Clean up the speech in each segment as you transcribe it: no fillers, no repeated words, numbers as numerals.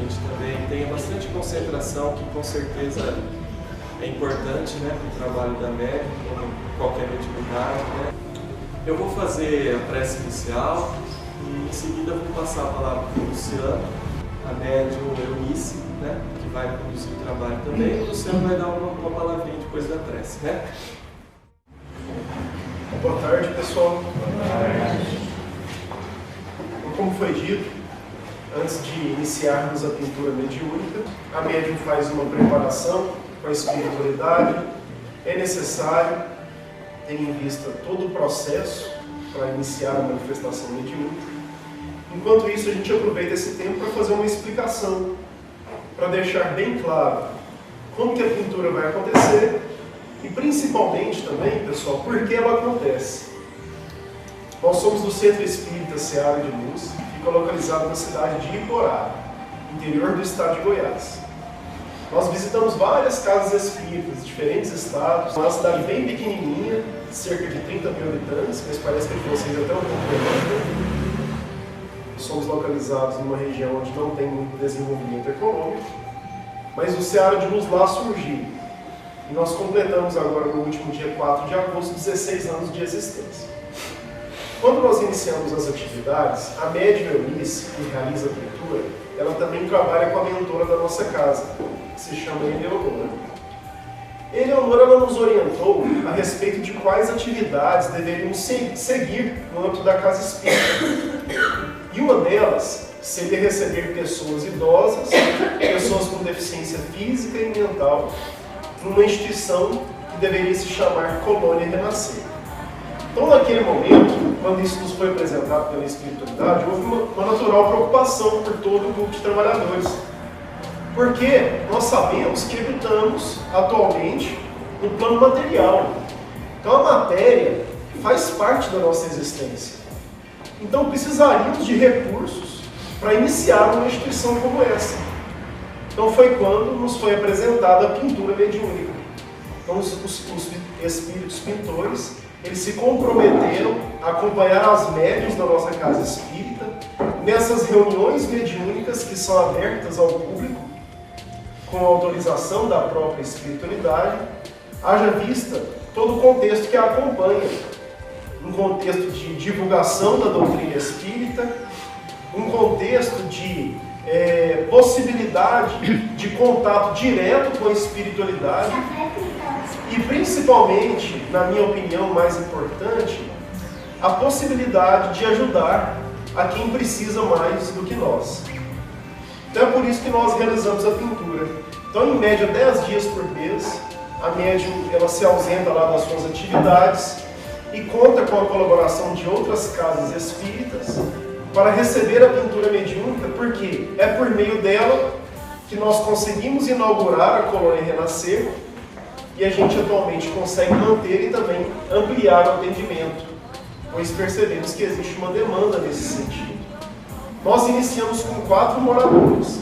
gente também tenha bastante concentração, que com certeza é importante, né, para o trabalho da médium, como qualquer mediunidade, né. Eu vou fazer a prece inicial e em seguida vou passar a palavra para o Luciano, a médium Eunice, né, que vai conduzir o trabalho também. O Luciano vai dar uma palavrinha depois da prece, né? Boa tarde, pessoal. Boa tarde. Como foi dito, antes de iniciarmos a pintura mediúnica, a médium faz uma preparação com a espiritualidade. É necessário ter em vista todo o processo para iniciar a manifestação mediúnica. Enquanto isso, a gente aproveita esse tempo para fazer uma explicação, para deixar bem claro como que a pintura vai acontecer e principalmente também, pessoal, por que ela acontece. Nós somos do Centro Espírita Seara de Luz, fica localizado na cidade de Iporá, interior do estado de Goiás. Nós visitamos várias casas espíritas de diferentes estados, uma cidade bem pequenininha, cerca de 30 mil habitantes, mas parece que de vocês até um pouco menor. Somos localizados numa região onde não tem muito desenvolvimento econômico, mas o Seara de Luz lá surgiu. E nós completamos agora, no último dia 4 de agosto, 16 anos de existência. Quando nós iniciamos as atividades, a médium Eunice, que realiza a pintura, ela também trabalha com a mentora da nossa casa, que se chama Eleonora. Eleonora ela nos orientou a respeito de quais atividades deveríamos seguir no âmbito da casa espírita. E uma delas seria receber pessoas idosas, pessoas com deficiência física e mental, numa instituição que deveria se chamar Colônia Renascer. Então, naquele momento, quando isso nos foi apresentado pela espiritualidade, houve uma natural preocupação por todo o grupo de trabalhadores. Porque nós sabemos que habitamos atualmente no plano material. Então, a matéria faz parte da nossa existência. Então, precisaríamos de recursos para iniciar uma instituição como essa. Então, foi quando nos foi apresentada a pintura mediúnica. Então, os espíritos pintores, eles se comprometeram a acompanhar as médiuns da nossa casa espírita nessas reuniões mediúnicas que são abertas ao público, com a autorização da própria espiritualidade, haja vista todo o contexto que a acompanha. Um contexto de divulgação da doutrina espírita, um contexto de possibilidade de contato direto com a espiritualidade e, principalmente, na minha opinião mais importante, a possibilidade de ajudar a quem precisa mais do que nós. Então é por isso que nós realizamos a pintura. Então, em média, 10 dias por mês, a médium ela se ausenta lá das suas atividades e conta com a colaboração de outras casas espíritas para receber a pintura mediúnica, porque é por meio dela que nós conseguimos inaugurar a Colônia Renascer e a gente atualmente consegue manter e também ampliar o atendimento, pois percebemos que existe uma demanda nesse sentido. Nós iniciamos com 4 moradores.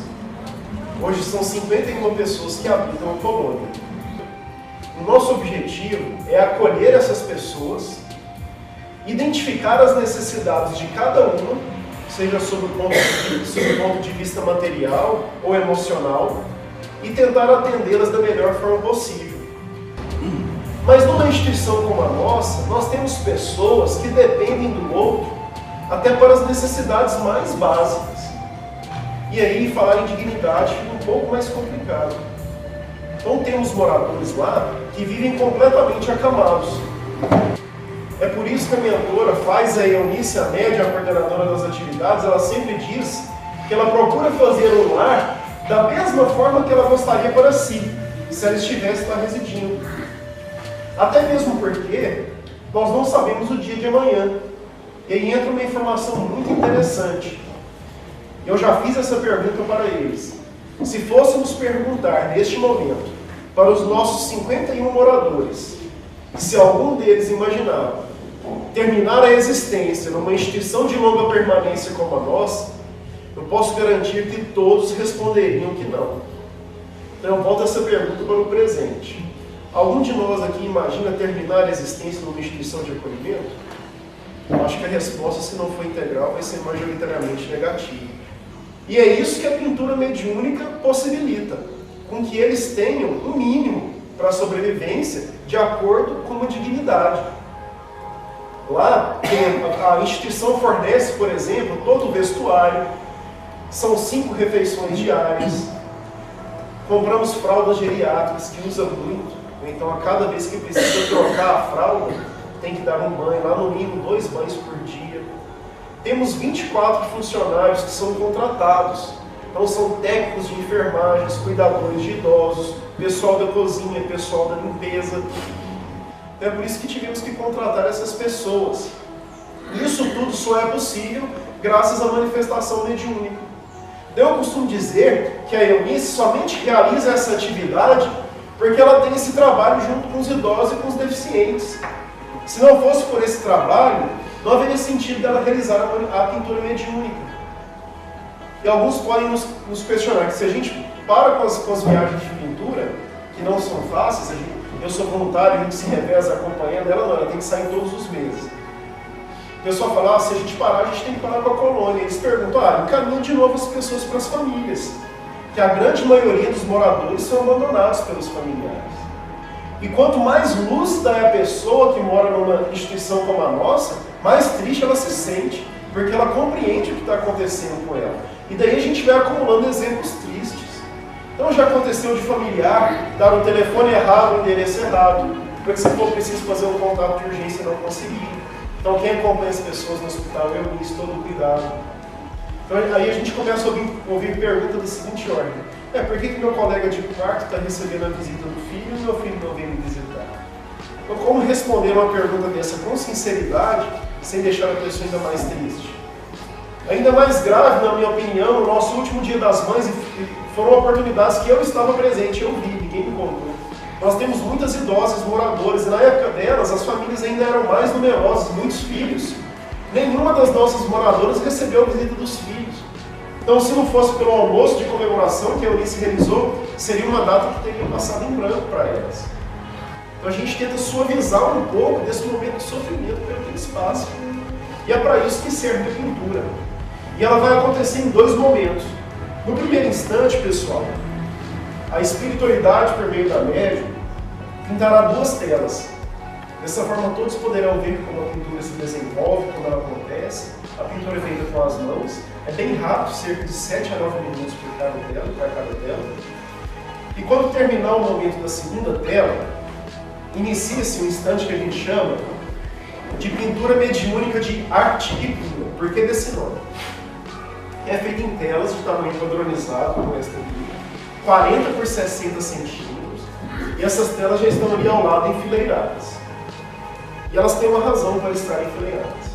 Hoje são 51 pessoas que habitam a colônia. O nosso objetivo é acolher essas pessoas, identificar as necessidades de cada uma, seja sob o ponto de vista material ou emocional, e tentar atendê-las da melhor forma possível. Mas numa instituição como a nossa, nós temos pessoas que dependem do outro até para as necessidades mais básicas. E aí falar em dignidade fica um pouco mais complicado. Então temos moradores lá que vivem completamente acamados. É por isso que a mentora faz a Eunice, a média, a coordenadora das atividades, ela sempre diz que ela procura fazer um lar da mesma forma que ela gostaria para si, se ela estivesse lá residindo. Até mesmo porque nós não sabemos o dia de amanhã. E aí entra uma informação muito interessante. Eu já fiz essa pergunta para eles. Se fôssemos perguntar neste momento para os nossos 51 moradores se algum deles imaginava terminar a existência numa instituição de longa permanência como a nossa, eu posso garantir que todos responderiam que não. Então eu volto essa pergunta para o presente. Algum de nós aqui imagina terminar a existência numa instituição de acolhimento? Eu acho que a resposta, se não for integral, vai ser majoritariamente negativa. E é isso que a pintura mediúnica possibilita, com que eles tenham um mínimo para a sobrevivência de acordo com a dignidade. Lá, a instituição fornece, por exemplo, todo o vestuário, são 5 refeições diárias, compramos fraldas geriátricas que usa muito, então a cada vez que precisa trocar a fralda, tem que dar um banho, lá no mínimo 2 banhos por dia. Temos 24 funcionários que são contratados, então são técnicos de enfermagens, cuidadores de idosos, pessoal da cozinha, pessoal da limpeza. É por isso que tivemos que contratar essas pessoas. Isso tudo só é possível graças à manifestação mediúnica. Eu costumo dizer que a Eunice somente realiza essa atividade porque ela tem esse trabalho junto com os idosos e com os deficientes. Se não fosse por esse trabalho, não haveria sentido dela realizar a pintura mediúnica. E alguns podem nos questionar que se a gente para com as viagens de pintura, que não são fáceis, eu sou voluntário, a gente se reveza acompanhando ela, não, ela tem que sair todos os meses. O pessoal fala, se a gente parar, a gente tem que parar com a colônia. Eles perguntam, encaminha de novo as pessoas para as famílias. Que a grande maioria dos moradores são abandonados pelos familiares. E quanto mais lúcida é a pessoa que mora numa instituição como a nossa, mais triste ela se sente, porque ela compreende o que está acontecendo com ela. E daí a gente vai acumulando exemplos tristes. Então já aconteceu de familiar dar o telefone errado, o endereço errado, porque se for preciso fazer um contato de urgência e não conseguir. Então quem acompanha as pessoas no hospital, eu nisso todo cuidado. Então aí a gente começa a ouvir perguntas da seguinte ordem. Por que meu colega de quarto está recebendo a visita do filho e meu filho não vem me visitar? Então como responder uma pergunta dessa com sinceridade, sem deixar a pessoa ainda mais triste? Ainda mais grave, na minha opinião, no nosso último Dia das Mães, foram oportunidades que eu estava presente, eu vi, ninguém me contou. Nós temos muitas idosas moradoras, e na época delas, as famílias ainda eram mais numerosas, muitos filhos. Nenhuma das nossas moradoras recebeu a visita dos filhos. Então, se não fosse pelo almoço de comemoração que a Eunice realizou, seria uma data que teria passado em branco para elas. Então, a gente tenta suavizar um pouco desse momento de sofrimento pelo que eles passam. E é para isso que serve a pintura. E ela vai acontecer em 2 momentos. No primeiro instante, pessoal, a espiritualidade por meio da médium pintará 2 telas. Dessa forma, todos poderão ver como a pintura se desenvolve, como ela acontece. A pintura é feita com as mãos. É bem rápido, cerca de 7 a 9 minutos para cada tela. E quando terminar o momento da segunda tela, inicia-se um instante que a gente chama de pintura mediúnica de arte e cura. Por que desse nome? É feita em telas de tamanho padronizado, como esta aqui, 40 por 60 centímetros, e essas telas já estão ali ao lado enfileiradas. E elas têm uma razão para estarem enfileiradas.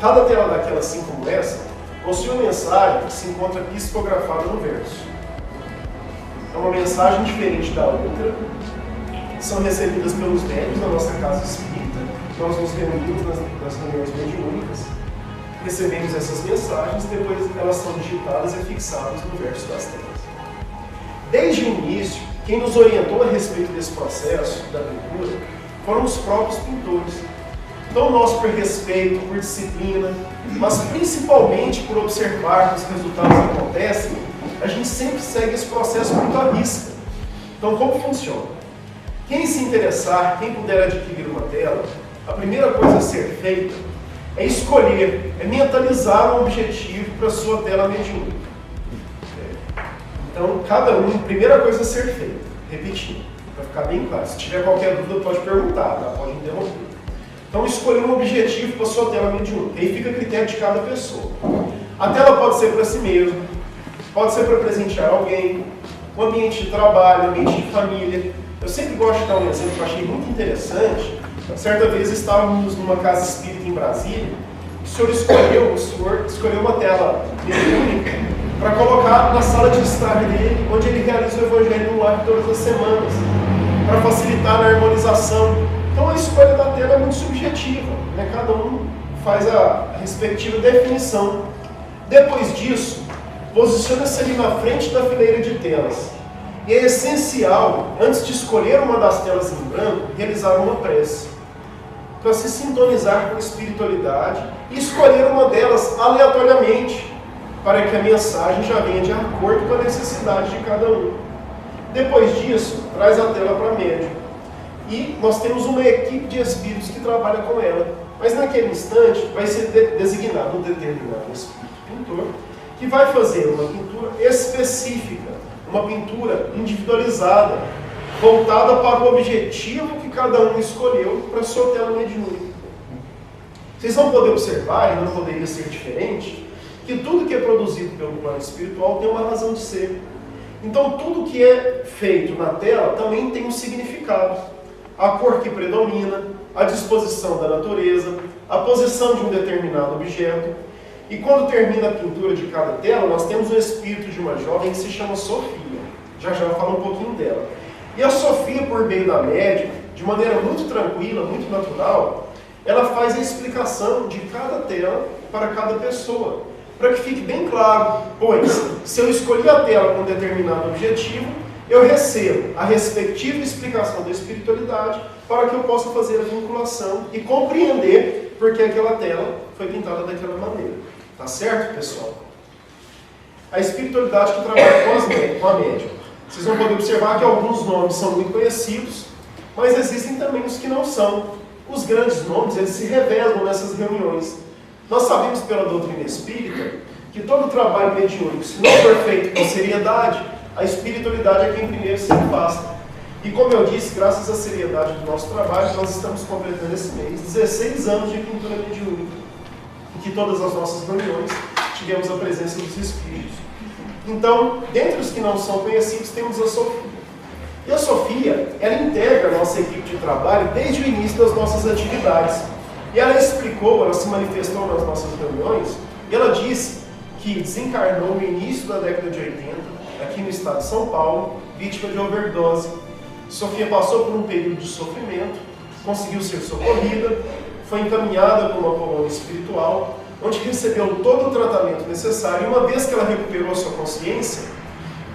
Cada tela daquela, assim como essa, possui uma mensagem que se encontra psicografada no verso. É uma mensagem diferente da outra, são recebidas pelos médiuns da nossa casa espírita. Nós nos reunimos nas reuniões mediúnicas, recebemos essas mensagens, depois elas são digitadas e fixadas no verso das telas. Desde o início, quem nos orientou a respeito desse processo da pintura foram os próprios pintores. Então nós, por respeito, por disciplina, mas principalmente por observar que os resultados acontecem, a gente sempre segue esse processo muito à risca. Então como funciona? Quem se interessar, quem puder adquirir uma tela, a primeira coisa a ser feita é escolher, é mentalizar um objetivo para a sua tela mediúnica. Então, primeira coisa a ser feita, repetindo, para ficar bem claro. Se tiver qualquer dúvida, pode perguntar, tá? Pode interromper. Então, escolher um objetivo para a sua tela mediúnica. Aí fica a critério de cada pessoa. A tela pode ser para si mesmo, pode ser para presentear alguém, um ambiente de trabalho, ambiente de família. Eu sempre gosto de dar um exemplo que eu achei muito interessante. Certa vez estávamos numa casa espírita em Brasília, o senhor escolheu uma tela mediúnica para colocar na sala de estar dele, onde ele realiza o Evangelho no lar todas as semanas, para facilitar a harmonização. Então a escolha da tela é muito subjetiva, né? Cada um faz a respectiva definição. Depois disso, posiciona-se ali na frente da fileira de telas. E é essencial, antes de escolher uma das telas em branco, realizar uma prece, para se sintonizar com a espiritualidade e escolher uma delas aleatoriamente. para que a mensagem já venha de acordo com a necessidade de cada um. Depois disso, traz a tela para a médium. E nós temos uma equipe de espíritos que trabalha com ela. Mas naquele instante vai ser designado um determinado espírito pintor que vai fazer uma pintura específica, uma pintura individualizada, voltada para o objetivo que cada um escolheu para a sua tela mediúnica. Vocês vão poder observar, e não poderia ser diferente, que tudo que é produzido pelo plano espiritual tem uma razão de ser. Então tudo que é feito na tela também tem um significado. A cor que predomina, a disposição da natureza, a posição de um determinado objeto. E quando termina a pintura de cada tela, nós temos o espírito de uma jovem que se chama Sofia. Já eu falo um pouquinho dela. E a Sofia, por meio da médium, de maneira muito tranquila, muito natural, ela faz a explicação de cada tela para cada pessoa, para que fique bem claro, pois, se eu escolhi a tela com um determinado objetivo, eu recebo a respectiva explicação da espiritualidade para que eu possa fazer a vinculação e compreender porque aquela tela foi pintada daquela maneira. Tá certo, pessoal? A espiritualidade que trabalha com a médium. Vocês vão poder observar que alguns nomes são muito conhecidos, mas existem também os que não são. Os grandes nomes, eles se revelam nessas reuniões. Nós sabemos pela doutrina espírita que todo trabalho mediúnico, se não for feito com seriedade, a espiritualidade é quem primeiro se afasta. E como eu disse, graças à seriedade do nosso trabalho, nós estamos completando esse mês 16 anos de pintura mediúnica, em que todas as nossas reuniões tivemos a presença dos espíritos. Então, dentre os que não são conhecidos, temos a Sofia. E a Sofia, ela integra a nossa equipe de trabalho desde o início das nossas atividades. E ela explicou, ela se manifestou nas nossas reuniões, e ela disse que desencarnou no início da década de 80, aqui no estado de São Paulo, vítima de overdose. Sofia passou por um período de sofrimento, conseguiu ser socorrida, foi encaminhada para uma colônia espiritual, onde recebeu todo o tratamento necessário, e uma vez que ela recuperou a sua consciência,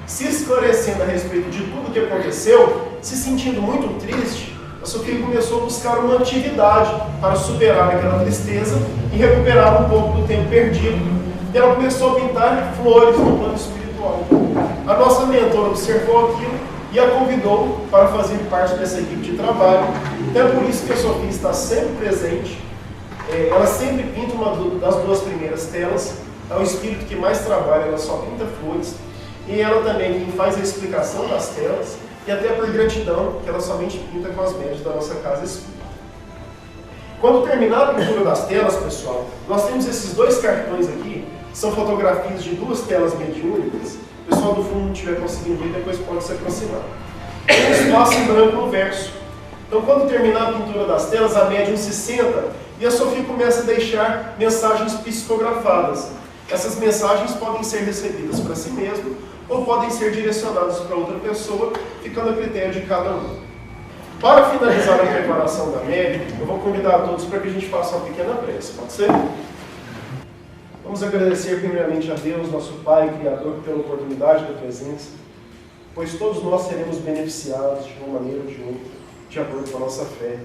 se esclarecendo a respeito de tudo o que aconteceu, se sentindo muito triste, a Sofia começou a buscar uma atividade para superar aquela tristeza e recuperar um pouco do tempo perdido. E ela começou a pintar flores no plano espiritual. A nossa mentora observou aquilo e a convidou para fazer parte dessa equipe de trabalho. Então é por isso que a Sofia está sempre presente. Ela sempre pinta uma das duas primeiras telas. É o espírito que mais trabalha, ela só pinta flores. E ela também quem faz a explicação das telas, e até por gratidão, que ela somente pinta com as médias da nossa casa espírita. Quando terminar a pintura das telas, pessoal, nós temos esses dois cartões aqui, são fotografias de duas telas mediúnicas. O pessoal do fundo não estiver conseguindo ver, depois pode se aproximar. Tem um espaço em branco no verso. Então, quando terminar a pintura das telas, a médium se senta e a Sofia começa a deixar mensagens psicografadas. Essas mensagens podem ser recebidas para si mesmo ou podem ser direcionadas para outra pessoa, ficando a critério de cada um. Para finalizar a preparação da médium, eu vou convidar a todos para que a gente faça uma pequena prece, pode ser? Vamos agradecer primeiramente a Deus, nosso Pai, Criador, pela oportunidade da presença, pois todos nós seremos beneficiados de uma maneira ou de outra, de acordo com a nossa fé.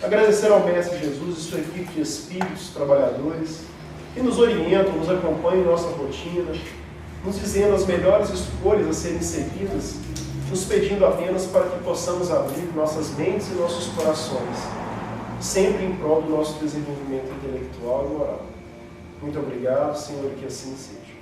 Agradecer ao Mestre Jesus e sua equipe de espíritos, trabalhadores, que nos orientam, nos acompanham em nossa rotina, nos dizendo as melhores escolhas a serem seguidas, nos pedindo apenas para que possamos abrir nossas mentes e nossos corações, sempre em prol do nosso desenvolvimento intelectual e moral. Muito obrigado, Senhor, e que assim seja.